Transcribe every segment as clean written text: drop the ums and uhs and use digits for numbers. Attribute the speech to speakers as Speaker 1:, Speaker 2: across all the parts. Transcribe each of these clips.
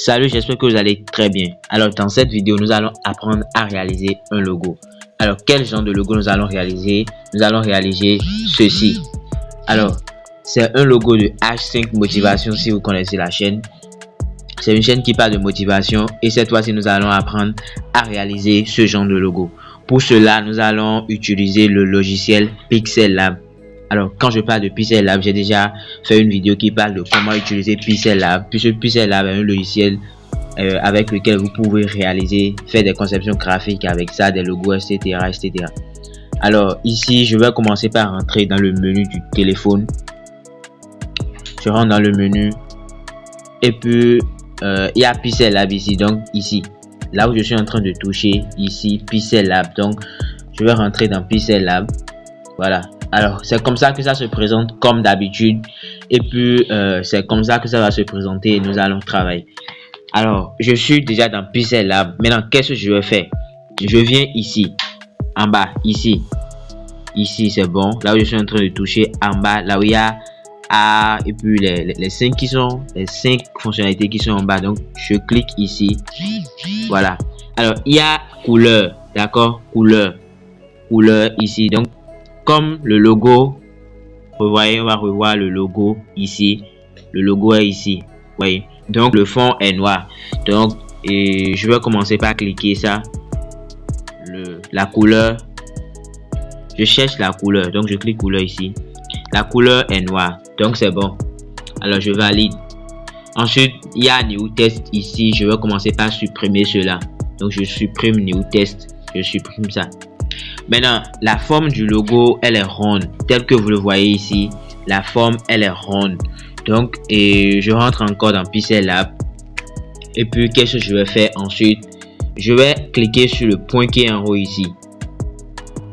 Speaker 1: Salut, j'espère que vous allez très bien. Alors, dans cette vidéo, nous allons apprendre à réaliser un logo. Alors, quel genre de logo nous allons réaliser? Nous allons réaliser ceci. Alors, c'est un logo de H5 Motivation si vous connaissez la chaîne. C'est une chaîne qui parle de motivation et cette fois-ci, nous allons apprendre à réaliser ce genre de logo. Pour cela, nous allons utiliser le logiciel Pixel Lab. Alors, quand je parle de Pixel Lab, j'ai déjà fait une vidéo qui parle de comment utiliser Pixel Lab. Puisque Pixel Lab est un logiciel avec lequel vous pouvez faire des conceptions graphiques avec ça, des logos, etc., etc. Alors, ici, je vais commencer par rentrer dans le menu du téléphone. Je rentre dans le menu. Et puis, il y a Pixel Lab ici. Donc, ici, là où je suis en train de toucher, ici, Pixel Lab. Donc, je vais rentrer dans Pixel Lab. Voilà. Alors, c'est comme ça que ça se présente comme d'habitude. Et puis, c'est comme ça que ça va se présenter et nous allons travailler. Alors, je suis déjà dans Pixel Lab. Maintenant, qu'est-ce que je vais faire? Je viens ici, en bas, ici. Ici, c'est bon. Là où je suis en train de toucher, en bas, là où il y a A, et puis les 5 fonctionnalités qui sont en bas. Donc, je clique ici. Voilà. Alors, il y a couleur, d'accord? Couleur ici. Donc, comme le logo, vous voyez, on va revoir le logo ici. Le logo est ici. Vous voyez. Donc, le fond est noir. Donc, je vais commencer par cliquer ça. La couleur. Je cherche la couleur. Donc, je clique couleur ici. La couleur est noire. Donc, c'est bon. Alors, je valide. Ensuite, il y a New Test ici. Je vais commencer par supprimer cela. Donc, je supprime New Test. Je supprime ça. Maintenant, la forme du logo, elle est ronde. Telle que vous le voyez ici. La forme, elle est ronde. Donc, je rentre encore dans Pixel Lab. Et puis, qu'est-ce que je vais faire ensuite? Je vais cliquer sur le point qui est en haut ici.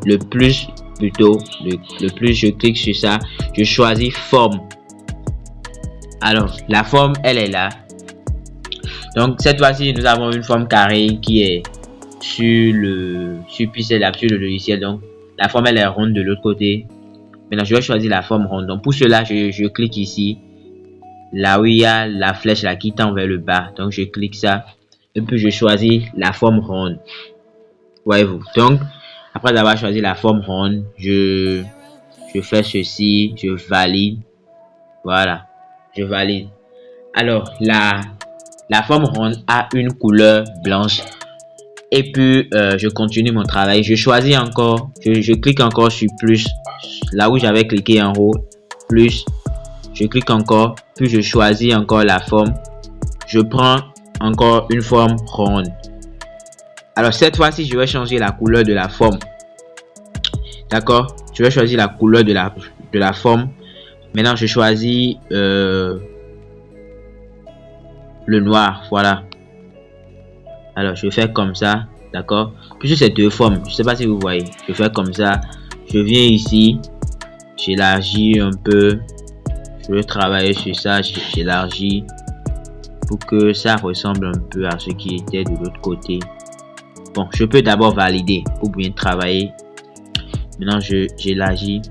Speaker 1: Le plus, je clique sur ça. Je choisis forme. Alors, la forme, elle est là. Donc, cette fois-ci, nous avons une forme carrée qui est sur Pixel Lab, sur le logiciel. Donc, la forme, elle est ronde de l'autre côté. Maintenant, je vais choisir la forme ronde. Donc, pour cela, je clique ici. Là où il y a la flèche là qui tend vers le bas. Donc, je clique ça. Et puis, je choisis la forme ronde. Voyez-vous. Donc, après avoir choisi la forme ronde, je fais ceci. Je valide. Voilà. Je valide. Alors, la forme ronde a une couleur blanche. Et puis, je continue mon travail. Je choisis encore. Je clique encore sur plus. Là où j'avais cliqué en haut. Plus. Je clique encore. Puis, je choisis encore la forme. Je prends encore une forme ronde. Alors, cette fois-ci, je vais changer la couleur de la forme. D'accord? Je vais choisir la couleur de la forme. Maintenant, je choisis le noir. Voilà. Alors, je fais comme ça. D'accord? Puisque c'est deux formes. Je ne sais pas si vous voyez. Je fais comme ça. Je viens ici. J'élargis un peu. Je vais travailler sur ça. J'élargis. Pour que ça ressemble un peu à ce qui était de l'autre côté. Bon, je peux d'abord valider pour bien travailler. Maintenant, j'élargis.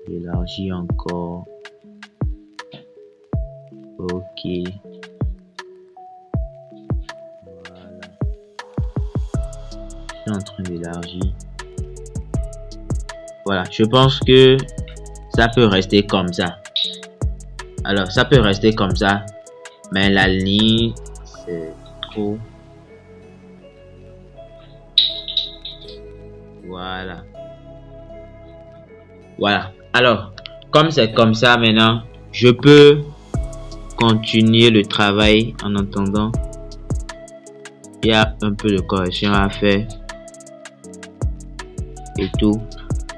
Speaker 1: J'élargis encore. Ok. Voilà. Je suis en train d'élargir. Voilà. Je pense que ça peut rester comme ça. Alors, ça peut rester comme ça. Mais la ligne, c'est trop. Voilà. Voilà. Alors, comme c'est comme ça maintenant, je peux continuer le travail en attendant. Il y a un peu de correction à faire. Et tout.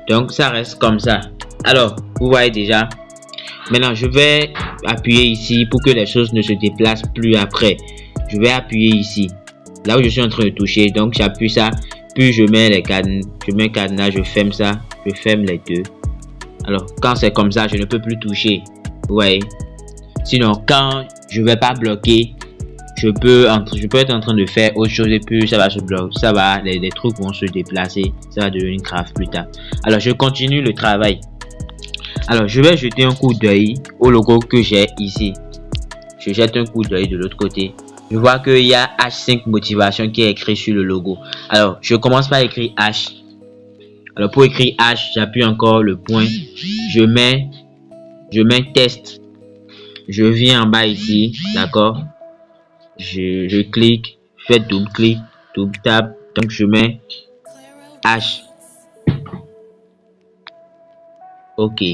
Speaker 1: Donc, ça reste comme ça. Alors, vous voyez déjà. Maintenant, je vais appuyer ici pour que les choses ne se déplacent plus après. Je vais appuyer ici. Là où je suis en train de toucher. Donc, j'appuie ça. Puis, je mets les cadenas. Je mets cadenas. Je ferme ça. Je ferme les deux. Alors, quand c'est comme ça, je ne peux plus toucher. Vous voyez. Sinon, quand je ne vais pas bloquer, je peux être en train de faire autre chose et puis ça va se bloquer, ça va, les trucs vont se déplacer, ça va devenir grave plus tard. Alors je continue le travail. Alors je vais jeter un coup d'œil au logo que j'ai ici. Je jette un coup d'œil de l'autre côté. Je vois qu'il y a H5 motivation qui est écrit sur le logo. Alors je commence par écrire H. Alors pour écrire H, j'appuie encore le point. Je mets test. Je viens en bas ici, d'accord. Je clique, je fais double clic, double tap, donc je mets H. Ok.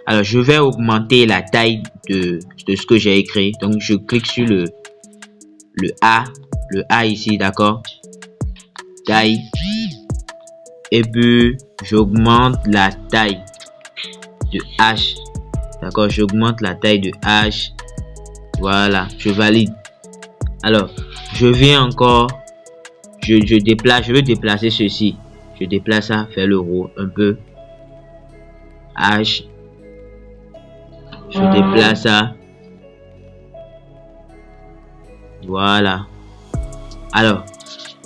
Speaker 1: Alors je vais augmenter la taille de ce que j'ai écrit. Donc je clique sur le A ici, d'accord. Taille. Et puis j'augmente la taille de H. D'accord, j'augmente la taille de H. Voilà, je valide. Alors, je viens encore, je veux déplacer ceci. Je déplace ça, faire le roux un peu. H. Je déplace ça. Voilà. Alors,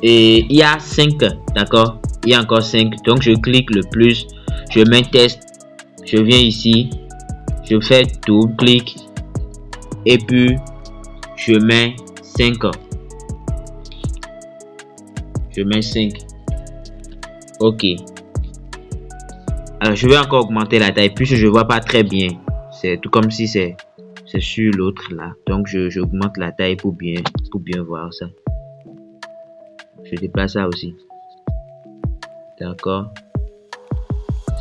Speaker 1: et il y a 5, d'accord? Il y a encore 5. Donc, je clique le plus. Je mets test. Je viens ici. Je fais double clic. Et puis, je mets 5. Je mets 5. Ok. Alors, je vais encore augmenter la taille puisque je vois pas très bien. C'est tout comme si c'est sur l'autre là. Donc, j'augmente la taille pour bien voir ça. Je déplace ça aussi. D'accord.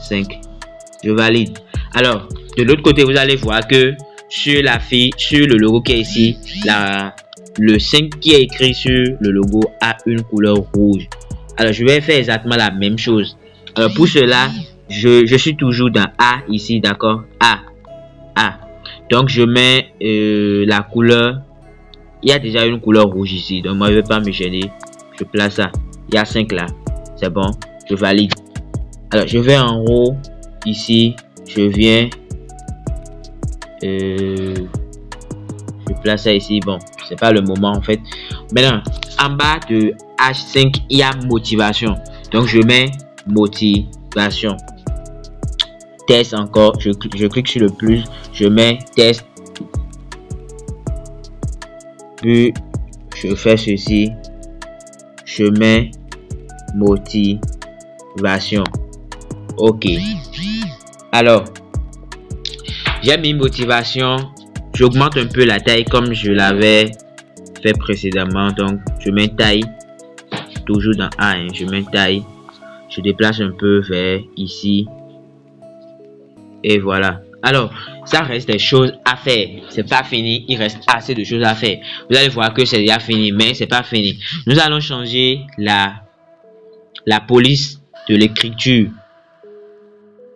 Speaker 1: 5. Je valide. Alors, de l'autre côté, vous allez voir que sur le logo qui est ici, le 5 qui est écrit sur le logo a une couleur rouge. Alors, je vais faire exactement la même chose. Alors, pour cela, je suis toujours dans A ici, d'accord? A. Donc, je mets la couleur. Il y a déjà une couleur rouge ici. Donc, moi, je ne vais pas me gêner. Je place ça. Il y a 5 là. C'est bon. Je valide. Alors, je vais en haut. Ici, je viens. Je place ça ici. Bon, c'est pas le moment en fait. Maintenant, en bas de H5, il y a motivation. Donc, je mets motivation. Test encore. Je clique sur le plus. Je mets test. Puis, je fais ceci. Je mets motivation. Ok. Alors, j'ai mis motivation. J'augmente un peu la taille comme je l'avais fait précédemment. Donc, je mets taille. Toujours dans A. Hein, je mets taille. Je déplace un peu vers ici. Et voilà. Alors, ça reste des choses à faire. C'est pas fini. Il reste assez de choses à faire. Vous allez voir que c'est déjà fini, mais c'est pas fini. Nous allons changer la police de l'écriture.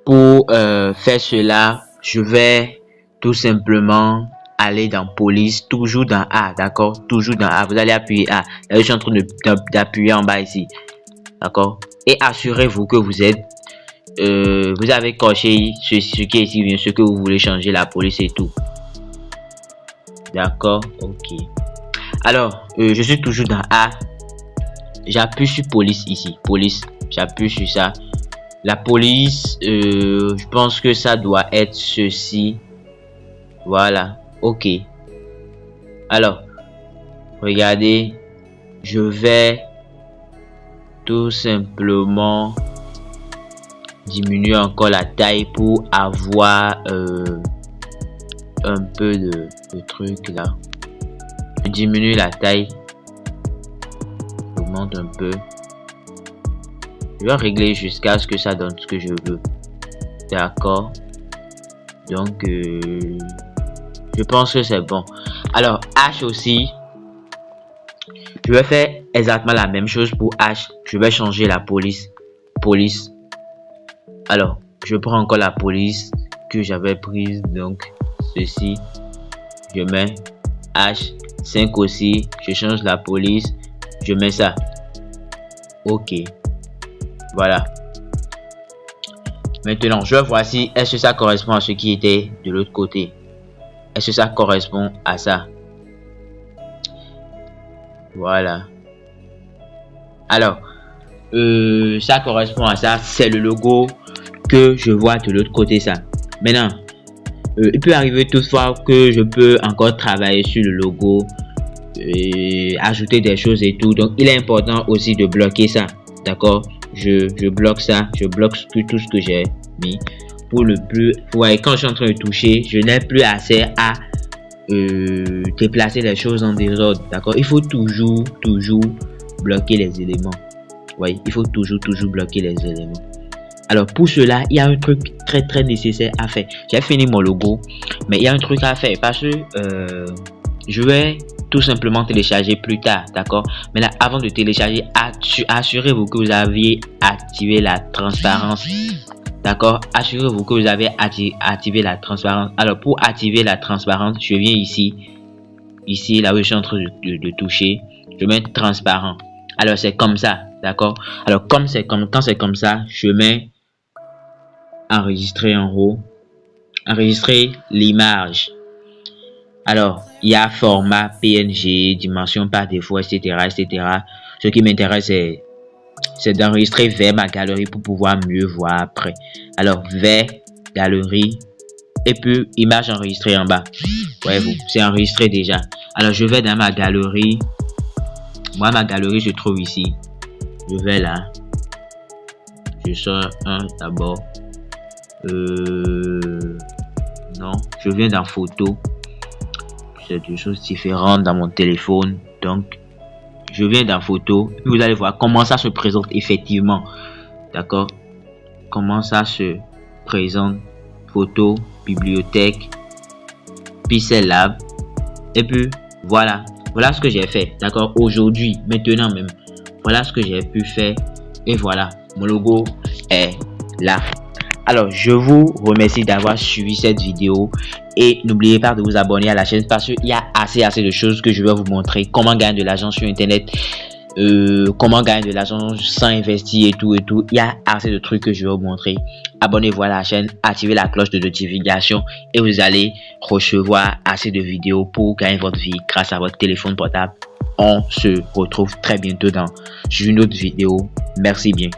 Speaker 1: Pour faire cela, je vais tout simplement aller dans police, toujours dans A, d'accord? Toujours dans A. Vous allez appuyer A. Là, je suis en train d'appuyer en bas ici, d'accord? Et assurez-vous que vous avez coché ce qui est ici, bien ce que vous voulez changer, la police et tout. D'accord? Ok. Alors, je suis toujours dans A. J'appuie sur police ici. Police. J'appuie sur ça. La police, je pense que ça doit être ceci. Voilà. Ok. Alors, regardez. Je vais tout simplement diminuer encore la taille pour avoir un peu de truc là. Je diminue la taille. J'augmente un peu. Je vais régler jusqu'à ce que ça donne ce que je veux. D'accord. Donc, je pense que c'est bon. Alors, H aussi. Je vais faire exactement la même chose pour H. Je vais changer la police. Police. Alors, je prends encore la police que j'avais prise. Donc, ceci. Je mets H5 aussi. Je change la police. Je mets ça. Ok. Voilà. Maintenant, je vois si est-ce que ça correspond à ce qui était de l'autre côté. Est-ce que ça correspond à ça? Voilà. Alors, ça correspond à ça. C'est le logo que je vois de l'autre côté, ça. Maintenant, il peut arriver toutefois que je peux encore travailler sur le logo, ajouter des choses et tout. Donc, il est important aussi de bloquer ça. D'accord? Je bloque ça. Je bloque tout ce que j'ai mis. Pour le plus... Vous voyez, quand je suis en train de toucher, je n'ai plus accès à déplacer les choses en désordre. D'accord? Il faut toujours bloquer les éléments. Vous voyez, il faut toujours bloquer les éléments. Alors pour cela, il y a un truc très nécessaire à faire. J'ai fini mon logo, mais il y a un truc à faire parce que je vais tout simplement télécharger plus tard, d'accord? Mais là, avant de télécharger, assurez-vous que vous avez activé la transparence, d'accord? Assurez-vous que vous avez activé la transparence. Alors pour activer la transparence, je viens ici là où je suis en train de toucher, je mets transparent. Alors c'est comme ça, d'accord? Alors quand c'est comme ça, je mets enregistrer en haut, enregistrer l'image. Alors il y a format PNG, dimension par défaut, etc. Ce qui m'intéresse c'est d'enregistrer vers ma galerie pour pouvoir mieux voir après. Alors vers galerie et puis image enregistrée en bas. Voyez-vous, c'est enregistré déjà. Alors je vais dans ma galerie. Moi ma galerie je trouve ici. Je vais là. Je sors un d'abord. Non, je viens dans photo. C'est deux choses différentes dans mon téléphone. Donc, je viens dans photo. Puis vous allez voir comment ça se présente effectivement. D'accord? Comment ça se présente. Photo, bibliothèque, Pixel Lab. Et puis, voilà. Voilà ce que j'ai fait. D'accord? Aujourd'hui, maintenant même. Voilà ce que j'ai pu faire. Et voilà. Mon logo est là. Alors, je vous remercie d'avoir suivi cette vidéo et n'oubliez pas de vous abonner à la chaîne parce qu'il y a assez de choses que je vais vous montrer. Comment gagner de l'argent sur Internet, comment gagner de l'argent sans investir et tout. Il y a assez de trucs que je vais vous montrer. Abonnez-vous à la chaîne, activez la cloche de notification et vous allez recevoir assez de vidéos pour gagner votre vie grâce à votre téléphone portable. On se retrouve très bientôt dans une autre vidéo. Merci bien.